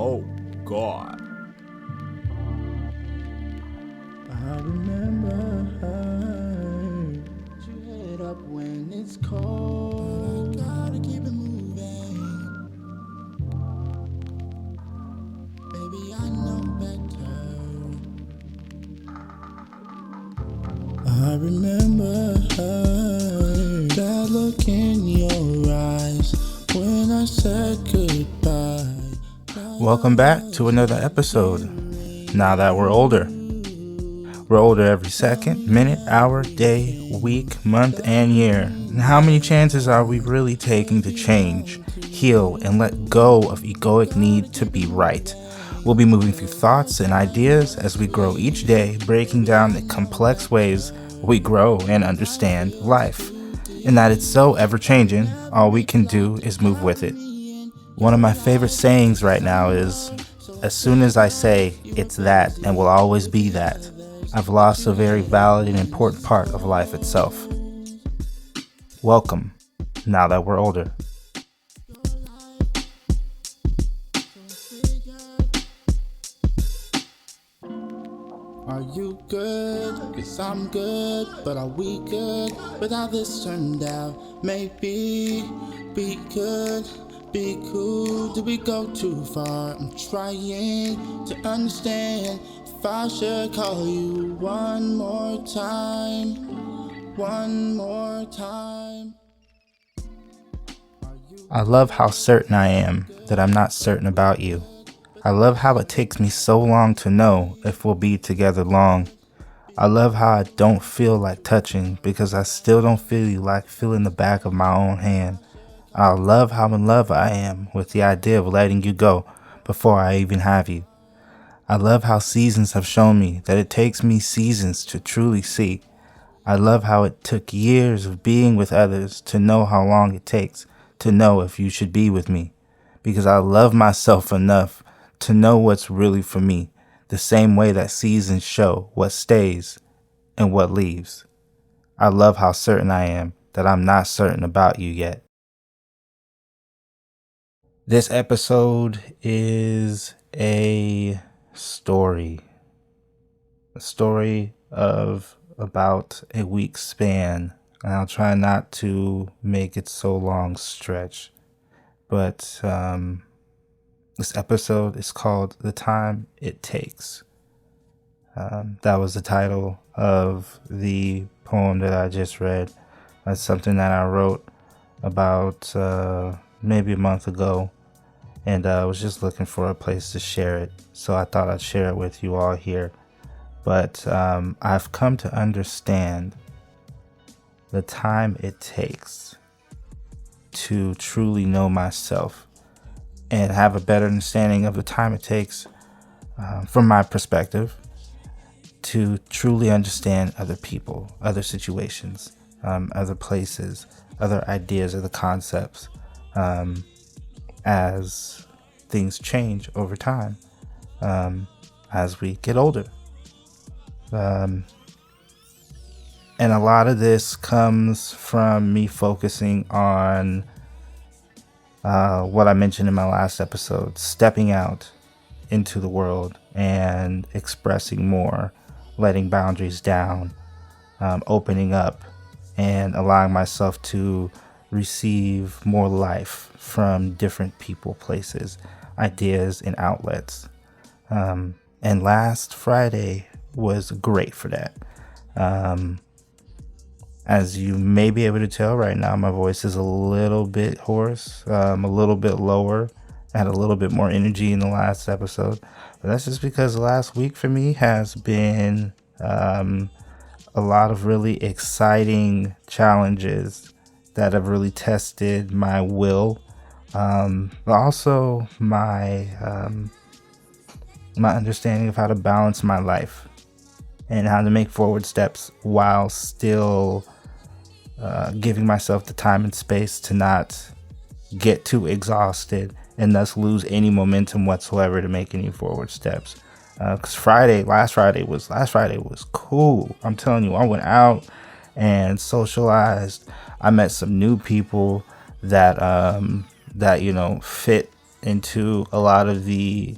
Oh God. I remember you head up when it's cold. I gotta keep it moving. Baby, I know better. I remember that look in your eyes when I said goodbye. Welcome back to another episode. Now that we're older. We're older every second, minute, hour, day, week, month, and year. And how many chances are we really taking to change, heal, and let go of egoic need to be right? We'll be moving through thoughts and ideas as we grow each day, breaking down the complex ways we grow and understand life. And that it's so ever-changing, all we can do is move with it. One of my favorite sayings right now is, as soon as I say it's that and will always be that, I've lost a very valid and important part of life itself. Welcome, now that we're older. Are you good? Cause I'm good, but are we good? But how this turned out, maybe we could be cool. Did we go too far? I'm trying to understand if I should call you one more time. One more time. I love how certain I am that I'm not certain about you. I love how it takes me so long to know if we'll be together long. I love how I don't feel like touching because I still don't feel you like feeling the back of my own hand. I love how in love I am with the idea of letting you go before I even have you. I love how seasons have shown me that it takes me seasons to truly see. I love how it took years of being with others to know how long it takes to know if you should be with me. Because I love myself enough to know what's really for me, the same way that seasons show what stays and what leaves. I love how certain I am that I'm not certain about you yet. This episode is a story of about a week span, and I'll try not to make it so long stretch, but this episode is called The Time It Takes. That was the title of the poem that I just read. That's something that I wrote about maybe a month ago, and I was just looking for a place to share it, so I thought I'd share it with you all here. But I've come to understand the time it takes to truly know myself and have a better understanding of the time it takes, from my perspective, to truly understand other people, other situations, other places, other ideas, other concepts, as things change over time, as we get older. And a lot of this comes from me focusing on what I mentioned in my last episode, stepping out into the world and expressing more, letting boundaries down, opening up, and allowing myself to receive more life from different people, places, ideas, and outlets. And last Friday was great for that. As you may be able to tell right now, my voice is a little bit hoarse, a little bit lower. I had a little bit more energy in the last episode, but that's just because the last week for me has been a lot of really exciting challenges that have really tested my will, but also my understanding of how to balance my life and how to make forward steps while still giving myself the time and space to not get too exhausted and thus lose any momentum whatsoever to make any forward steps. Because last Friday was cool. I'm telling you, I went out and socialized. I met some new people that fit into a lot of the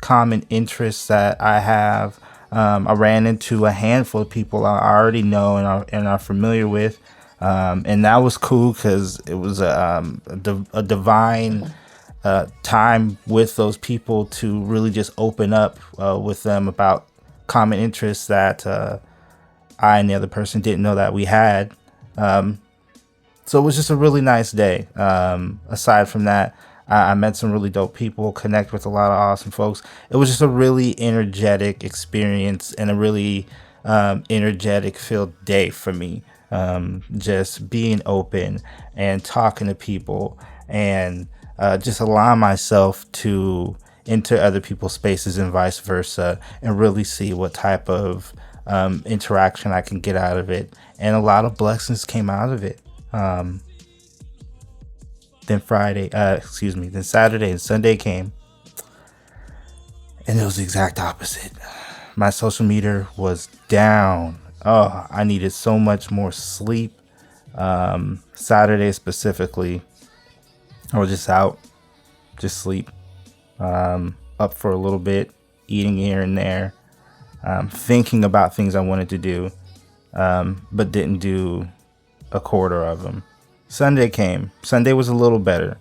common interests that I have. I ran into a handful of people I already know and are familiar with. And that was cool because it was a divine time with those people to really just open up with them about common interests that I and the other person didn't know that we had. So it was just a really nice day. Aside from that, I met some really dope people, connect with a lot of awesome folks. It was just a really energetic experience and a really energetic filled day for me. Just being open and talking to people and just allowing myself to enter other people's spaces and vice versa and really see what type of interaction I can get out of it. And a lot of blessings came out of it. Then Saturday and Sunday came, and it was the exact opposite. My social meter was down. Oh, I needed so much more sleep. Saturday specifically, I was just out, just sleep, up for a little bit, eating here and there, thinking about things I wanted to do, but didn't do a quarter of them. Sunday came. Sunday was a little better.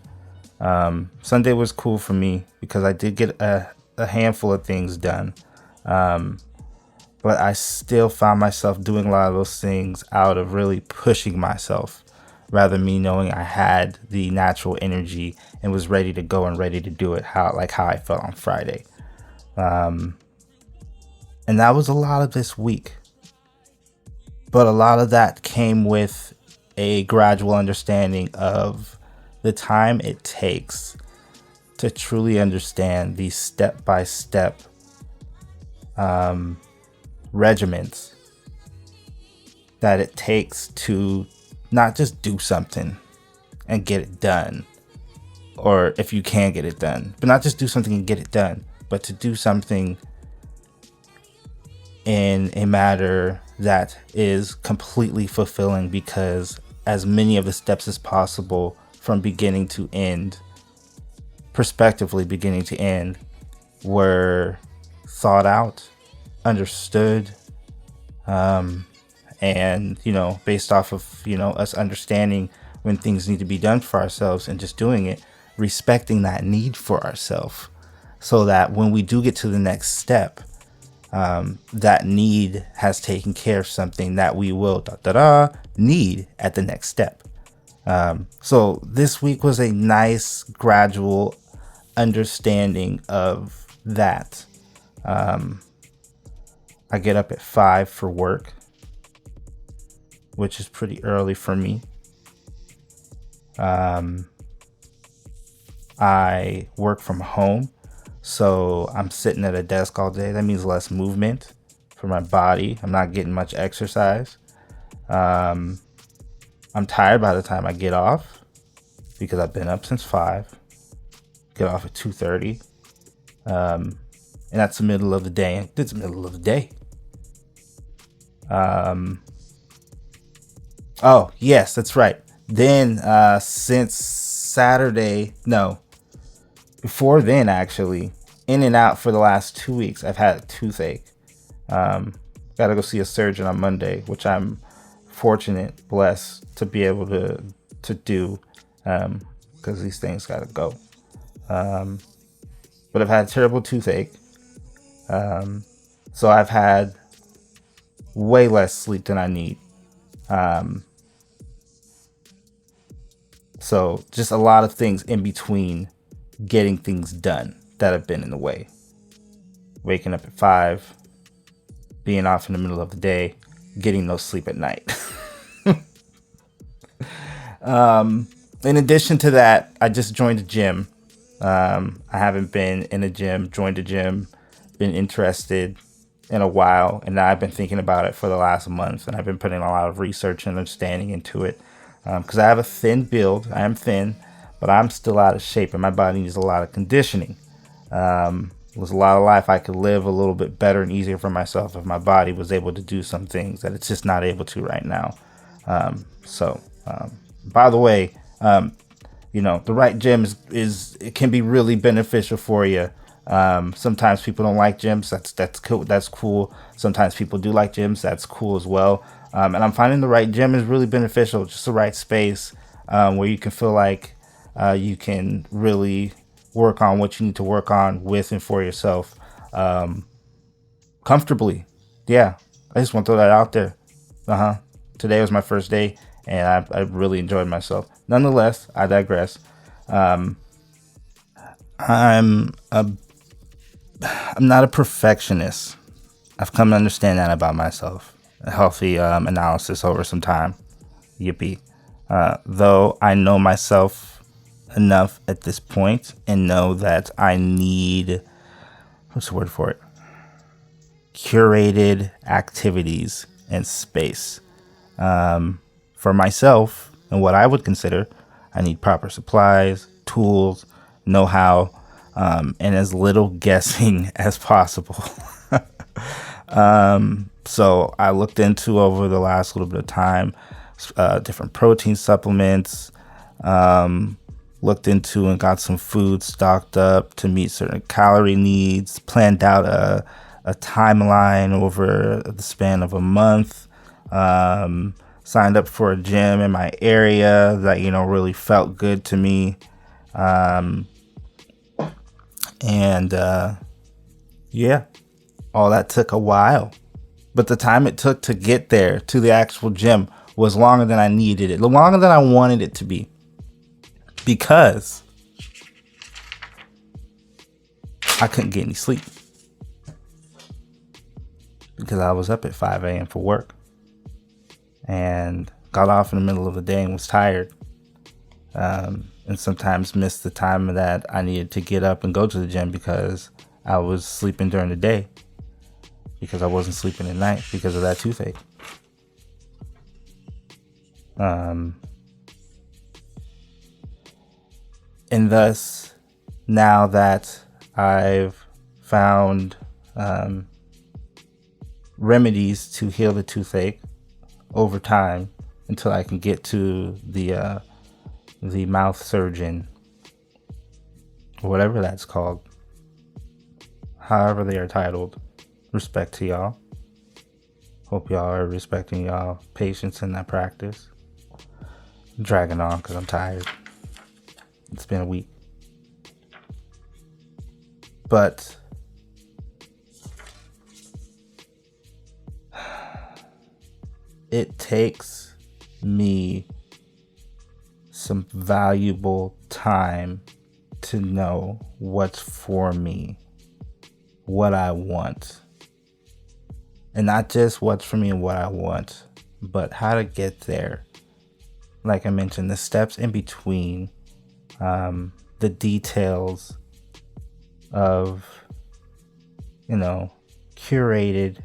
Sunday was cool for me because I did get a handful of things done. But I still found myself doing a lot of those things out of really pushing myself rather than me knowing I had the natural energy and was ready to go and ready to do it how I felt on Friday. And that was a lot of this week. But a lot of that came with a gradual understanding of the time it takes to truly understand these step-by-step regiments that it takes to not just do something and get it done, or if you can get it done, but not just do something and get it done, but to do something in a matter that is completely fulfilling, because as many of the steps as possible from beginning to end, prospectively beginning to end, were thought out, understood, and, based off of, us understanding when things need to be done for ourselves and just doing it, respecting that need for ourselves, so that when we do get to the next step, that need has taken care of something that we will need at the next step. So this week was a nice gradual understanding of that. I get up at 5 for work, which is pretty early for me. I work from home, so I'm sitting at a desk all day. That means less movement for my body. I'm not getting much exercise. I'm tired by the time I get off because I've been up since 5. Get off at 2:30. And that's the middle of the day. It's the middle of the day. Oh, yes, that's right. Then since Saturday, no, before then actually, in and out for the last 2 weeks, I've had a toothache. Gotta go see a surgeon on Monday, which I'm fortunate, blessed to be able to do, because these things gotta go. But I've had a terrible toothache. So I've had way less sleep than I need. So just a lot of things in between getting things done that have been in the way. Waking up at 5, being off in the middle of the day, getting no sleep at night. In addition to that, I just joined a gym. I haven't been in a gym, joined a gym, been interested in a while, and now I've been thinking about it for the last month, and I've been putting a lot of research and understanding into it, because I have a thin build. I am thin, but I'm still out of shape, and my body needs a lot of conditioning. There's a lot of life I could live a little bit better and easier for myself if my body was able to do some things that it's just not able to right now. By the way, The right gym is it can be really beneficial for you. Sometimes people don't like gyms. That's cool. That's cool. Sometimes people do like gyms. That's cool as well. And I'm finding the right gym is really beneficial. Just the right space where you can feel like you can really work on what you need to work on with and for yourself comfortably. Yeah, I just want to throw that out there. Today was my first day, and I really enjoyed myself. Nonetheless, I digress. I'm not a perfectionist. I've come to understand that about myself. A healthy analysis over some time. Yippee. Though I know myself enough at this point and know that I need, what's the word for it? Curated activities and space. For myself and what I would consider, I need proper supplies, tools, know-how, and as little guessing as possible. So I looked into over the last little bit of time, different protein supplements, looked into and got some food stocked up to meet certain calorie needs, planned out a timeline over the span of a month, signed up for a gym in my area that, really felt good to me. Yeah, all that took a while. But the time it took to get there to the actual gym was longer than I needed it, longer than I wanted it to be. Because I couldn't get any sleep. Because I was up at 5 a.m. for work. And got off in the middle of the day and was tired. And sometimes missed the time that I needed to get up and go to the gym because I was sleeping during the day. Because I wasn't sleeping at night because of that toothache. And thus, now that I've found remedies to heal the toothache over time until I can get to the mouth surgeon, or whatever that's called, however they are titled. Respect to y'all. Hope y'all are respecting y'all patience in that practice. I'm dragging on because I'm tired. It's been a week. But it takes me some valuable time to know what's for me, what I want. And not just what's for me and what I want, but how to get there. Like I mentioned, the steps in between, the details of, curated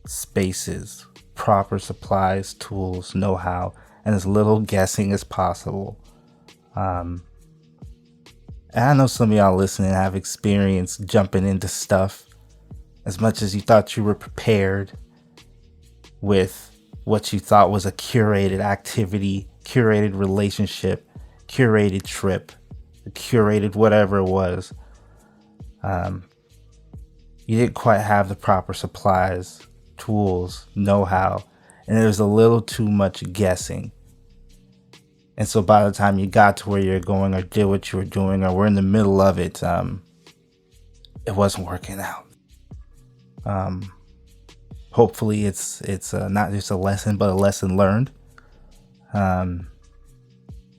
spaces, proper supplies, tools, know-how, and as little guessing as possible. And I know some of y'all listening have experience jumping into stuff as much as you thought you were prepared with what you thought was a curated activity, curated relationship, curated trip, curated whatever it was. You didn't quite have the proper supplies, tools, know-how, and there was a little too much guessing. And so by the time you got to where you're going or did what you were doing or were in the middle of it, it wasn't working out. Hopefully it's not just a lesson, but a lesson learned. A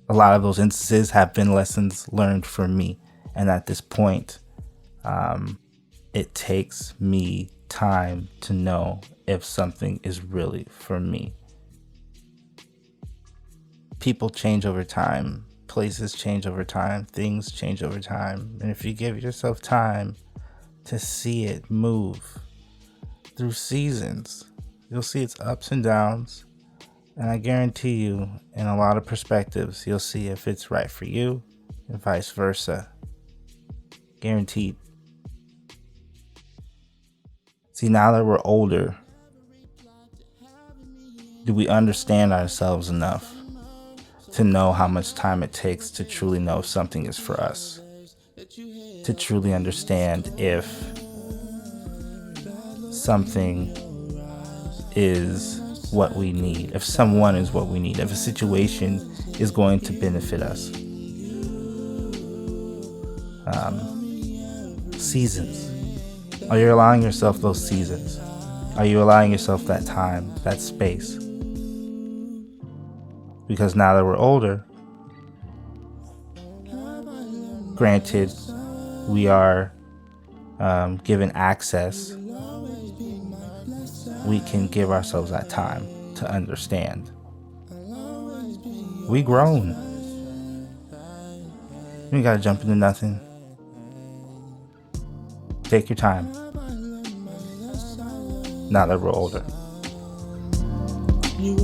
lot of those instances have been lessons learned for me. And at this point, it takes me time to know if something is really for me. People change over time. Places change over time. Things change over time. And if you give yourself time to see it move through seasons, you'll see its ups and downs. And I guarantee you, in a lot of perspectives, you'll see if it's right for you and vice versa. Guaranteed. See, now that we're older, do we understand ourselves enough to know how much time it takes to truly know if something is for us, to truly understand if something is what we need, if someone is what we need, if a situation is going to benefit us. Seasons. Are you allowing yourself those seasons? Are you allowing yourself that time, that space? Because now that we're older, granted, we are given access, we can give ourselves that time to understand. We grown. You ain't gotta jump into nothing. Take your time. Now that we're older. You